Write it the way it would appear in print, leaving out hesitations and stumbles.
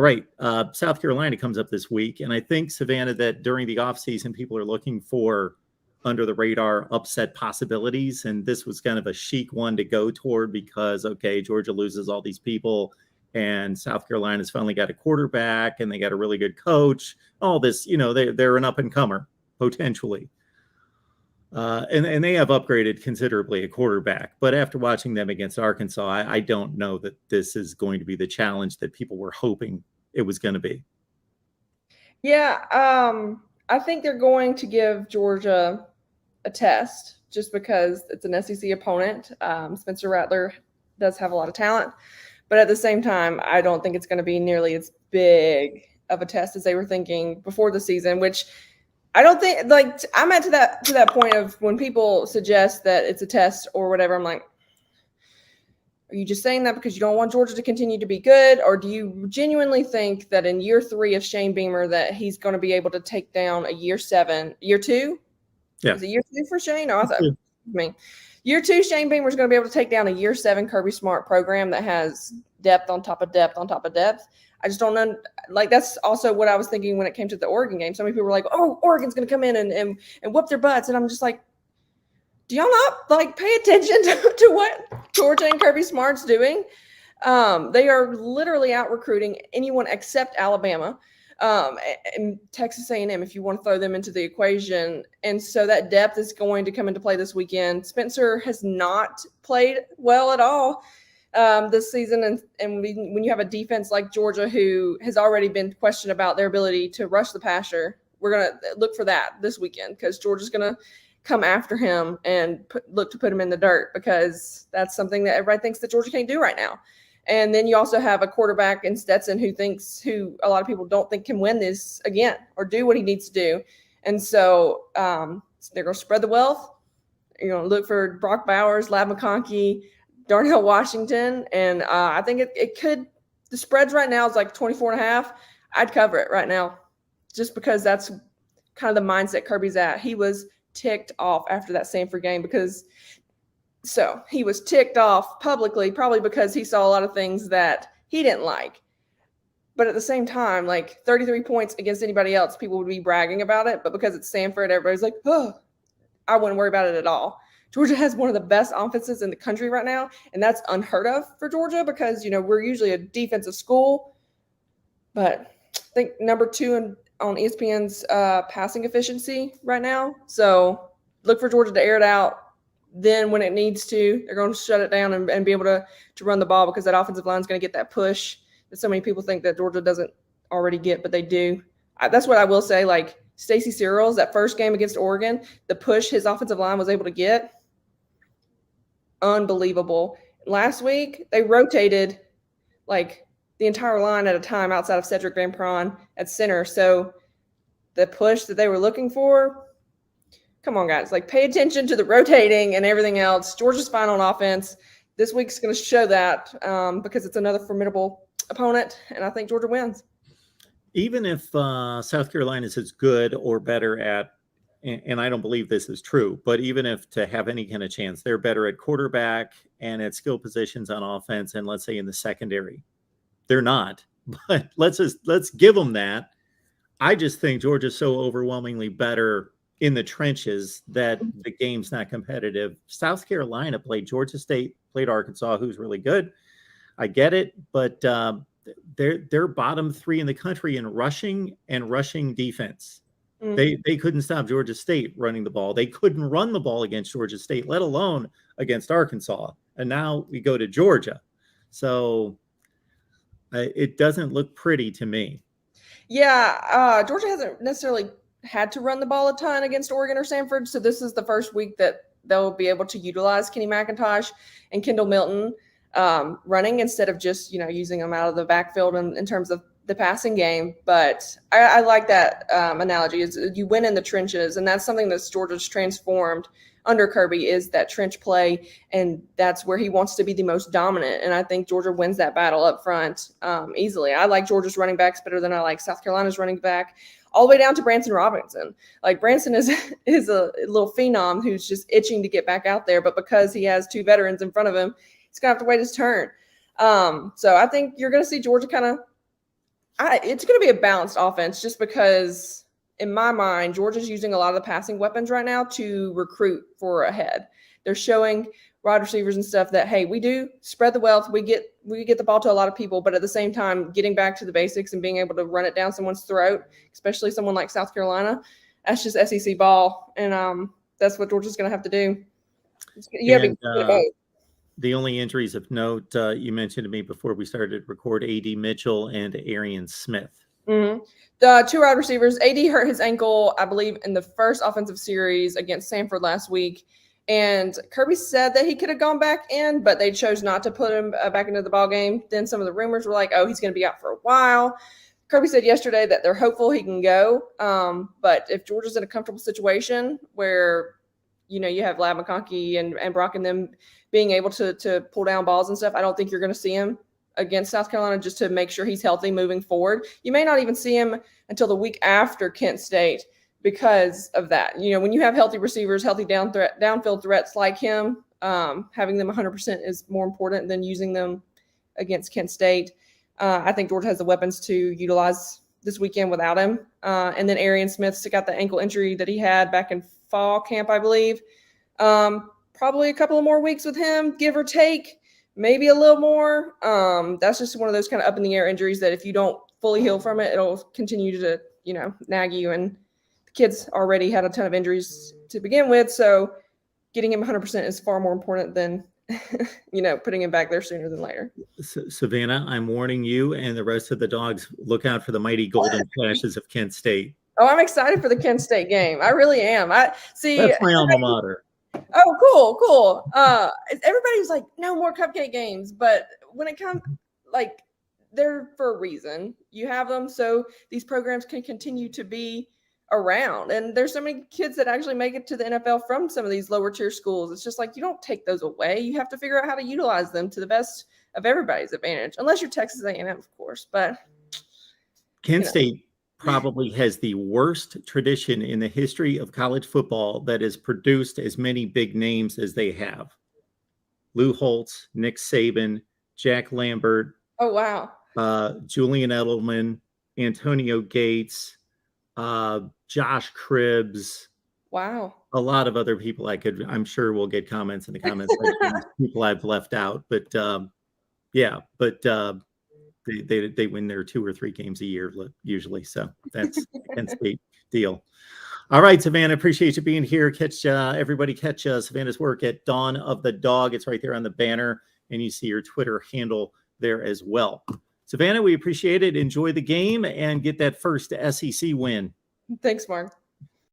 right. South Carolina comes up this week. And I think, Savannah, that during the offseason, people are looking for under the radar upset possibilities. And this was kind of a chic one to go toward because, okay, Georgia loses all these people and South Carolina's finally got a quarterback and they got a really good coach. All this, they're an up and comer potentially. And they have upgraded considerably at quarterback. But after watching them against Arkansas, I don't know that this is going to be the challenge that people were hoping it was going to be. Yeah, I think they're going to give Georgia a test just because it's an SEC opponent. Spencer Rattler does have a lot of talent. But at the same time, I don't think it's going to be nearly as big of a test as they were thinking before the season, which I don't think, like, I'm at to that point of when people suggest that it's a test or whatever, I'm like, are you just saying that because you don't want Georgia to continue to be good? Or do you genuinely think that in year 3 of Shane Beamer that he's going to be able to take down a year 2? Yeah. Was it year 2 for Shane? Oh, I thought, year 2, Shane Beamer is going to be able to take down a year 7 Kirby Smart program that has depth on top of depth on top of depth. I just don't know. Like, that's also what I was thinking when it came to the Oregon game. So many people were like, oh, Oregon's going to come in and whoop their butts. And I'm just like, do y'all not, like, pay attention to what Georgia and Kirby Smart's doing? They are literally out recruiting anyone except Alabama and Texas A&M, if you want to throw them into the equation. And so that depth is going to come into play this weekend. Spencer has not played well at all this season. And when you have a defense like Georgia, who has already been questioned about their ability to rush the passer, we're going to look for that this weekend because Georgia's going to come after him and look to put him in the dirt because that's something that everybody thinks that Georgia can't do right now. And then you also have a quarterback in Stetson who a lot of people don't think can win this again or do what he needs to do. And so they're going to spread the wealth. You're going to look for Brock Bowers, Ladd McConkey, Darnell Washington. And I think it could – the spreads right now is like 24.5. I'd cover it right now just because that's kind of the mindset Kirby's at. He was ticked off after that Samford game so he was ticked off publicly, probably because he saw a lot of things that he didn't like. But at the same time, like 33 points against anybody else, people would be bragging about it. But because it's Samford, everybody's like, oh, I wouldn't worry about it at all. Georgia has one of the best offenses in the country right now, and that's unheard of for Georgia because, we're usually a defensive school. But I think number 2 on ESPN's passing efficiency right now. So look for Georgia to air it out. Then when it needs to, they're going to shut it down and be able to run the ball because that offensive line is going to get that push that so many people think that Georgia doesn't already get, but they do. That's what I will say. Like Stacey Searles, that first game against Oregon, the push his offensive line was able to get, unbelievable. Last week, they rotated like the entire line at a time outside of Cedric Van Pran at center. So the push that they were looking for, come on, guys. Like, pay attention to the rotating and everything else. Georgia's fine on offense. This week's going to show that because it's another formidable opponent, and I think Georgia wins. Even if South Carolina is as good or better at, and I don't believe this is true, but even if to have any kind of chance, they're better at quarterback and at skill positions on offense and let's say in the secondary. They're not, but let's give them that. I just think Georgia's so overwhelmingly better in the trenches that the game's not competitive. South Carolina played Georgia State, played Arkansas, who's really good. I get it, but they're bottom 3 in the country in rushing and rushing defense. Mm-hmm. They couldn't stop Georgia State running the ball. They couldn't run the ball against Georgia State, let alone against Arkansas. And now we go to Georgia. So it doesn't look pretty to me. Yeah, Georgia hasn't necessarily had to run the ball a ton against Oregon or Samford. So this is the first week that they'll be able to utilize Kenny McIntosh and Kendall Milton running instead of just, using them out of the backfield in terms of the passing game. But I like that analogy is you win in the trenches. And that's something that Georgia's transformed under Kirby is that trench play. And that's where he wants to be the most dominant. And I think Georgia wins that battle up front easily. I like Georgia's running backs better than I like South Carolina's running back, all the way down to Branson Robinson. Like Branson is a little phenom who's just itching to get back out there. But because he has 2 veterans in front of him, he's going to have to wait his turn. So I think you're going to see Georgia kind of It's going to be a balanced offense just because, in my mind, Georgia's using a lot of the passing weapons right now to recruit for ahead. They're showing wide receivers and stuff that, hey, we do spread the wealth. We get the ball to a lot of people, but at the same time, getting back to the basics and being able to run it down someone's throat, especially someone like South Carolina, that's just SEC ball, and that's what Georgia's going to have to do. You have to get both. The only injuries of note you mentioned to me before we started record, A.D. Mitchell and Arian Smith. Mm-hmm. The two wide receivers, A.D. hurt his ankle, I believe, in the first offensive series against Samford last week. And Kirby said that he could have gone back in, but they chose not to put him back into the ball game. Then some of the rumors were like, oh, he's going to be out for a while. Kirby said yesterday that they're hopeful he can go. But if Georgia's in a comfortable situation where, you have Lab McConkey and Brock and them being able to pull down balls and stuff, I don't think you're going to see him against South Carolina just to make sure he's healthy moving forward. You may not even see him until the week after Kent State because of that. When you have healthy receivers, healthy downfield threats like him, having them 100% is more important than using them against Kent State. I think Georgia has the weapons to utilize this weekend without him. And then Arian Smith got the ankle injury that he had back in fall camp, I believe. Probably a couple of more weeks with him, give or take, maybe a little more. That's just one of those kind of up in the air injuries that if you don't fully heal from it, it'll continue to, nag you. And the kid's already had a ton of injuries to begin with. So getting him 100% is far more important than, putting him back there sooner than later. Savannah, I'm warning you and the rest of the dogs, look out for the mighty golden flashes of Kent State. Oh, I'm excited for the Kent State game. I really am. That's my alma mater. Oh, cool. Everybody's like, no more cupcake games. But when it comes, they're for a reason. You have them so these programs can continue to be around. And there's so many kids that actually make it to the NFL from some of these lower tier schools. It's just like, you don't take those away. You have to figure out how to utilize them to the best of everybody's advantage, unless you're Texas A&M, of course. But Kent State probably has the worst tradition in the history of college football that has produced as many big names as they have. Lou Holtz, Nick Saban, Jack Lambert. Oh, wow. Julian Edelman, Antonio Gates, Josh Cribbs. Wow. A lot of other people I'm sure we'll get comments in the comments section, people I've left out, but they win their 2 or 3 games a year usually. So that's Kent State deal. All right, Savannah, appreciate you being here. Everybody catch Savannah's work at Dawn of the Dog. It's right there on the banner, and you see your Twitter handle there as well. Savannah, we appreciate it. Enjoy the game and get that first SEC win. Thanks, Mark.